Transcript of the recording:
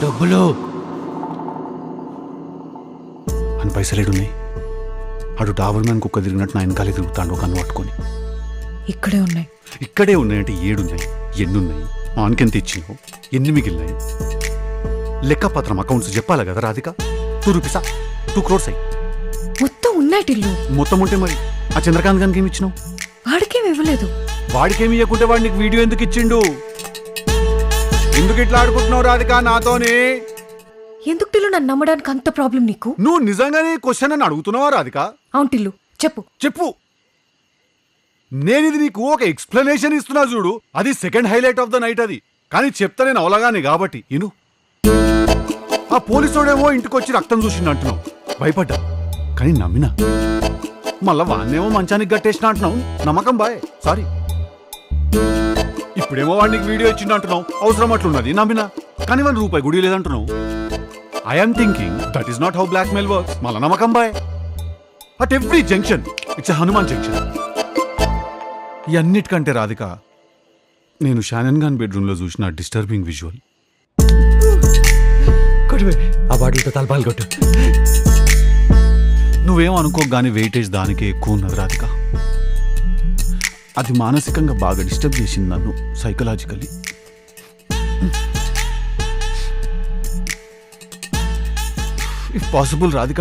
డబ్బులు అని పైసలేడున్నాయి. అటు డాబర్ మ్యాన్ కుక్క తిరిగినట్టు నా వెనకాలే తిరుగుతాడు ఒక కన్ను పట్టుకొని. ఇక్కడే ఉన్నాయి. ఇక్కడే ఉన్నాయంటే 7 ఉన్నాయి. ఎన్నున్నాయి? ఆన్కెంత ఇచ్చినావు? ఎన్ని మిగిలినాయి? లెక్కపత్రం అకౌంట్స్ చెప్పాలి కదా రాధిక. 2 రూపీసా? 2 crores అయ్యి మొత్తం ఉన్నాయి టిల్లు. మొత్తం ఉంటే మరి ఆ చంద్రకాంత్ గారికి ఏమి ఇచ్చినావు? వాడికేం ఇవ్వలేదు. వాడికేమి ఇవ్వకుంటే వాడు నీకు వీడియో ఎందుకు ఇచ్చిండు? ఎందుకు ఇట్లా ఆడుకుంటున్నావు రాధిక నాతోనే? ఎందుకు టిల్లు నన్ను నమ్మడానికి అంత ప్రాబ్లం నీకు? నువ్వు నిజంగానే క్వశ్చన్ అని అడుగుతున్నావా రాధిక? అవును టిల్లు, చెప్పు. చెప్పు. నేనిది నీకు ఒక ఎక్స్ప్లెనేషన్ ఇస్తున్నా చూడు, అది second highlight of the night. అది కానీ చెప్తా నేను అవలగానే కాబట్టి ఇను. ఆ పోలీసోడేమో ఇంటికొచ్చి రక్తం చూసిండు అంటున్నావు, భయపడ్డా కానీ నమ్మినా. మళ్ళా వాన్నేమో మంచానికి గట్టేసిన అంటున్నావు, నమ్మకం బాయ్ సారీ. ఇప్పుడేమో వాడికి వీడియో ఇచ్చిండు అంటున్నావు, అవసరం అట్లున్నది నమ్మినా. కానీ వాడిని రూపాయి గుడి లేదంటున్నావు. I'm thinking that is not how blackmail works. మళ్ళా నమ్మకం boy. At every junction it's a Hanuman junction. ఇవన్నిటికంటే రాధిక, నేను షానన్ ఖాన్ బెడ్రూమ్లో చూసిన డిస్టర్బింగ్ విజువల్. ఆ బాటిల్తో తలపాలు కొట్టు. నువ్వేం అనుకోగానే వెయిటేజ్ దానికే ఎక్కువ ఉన్నది రాధిక. అది మానసికంగా బాగా డిస్టర్బ్ చేసింది నన్ను, సైకలాజికల్లీ. If possible Radhika,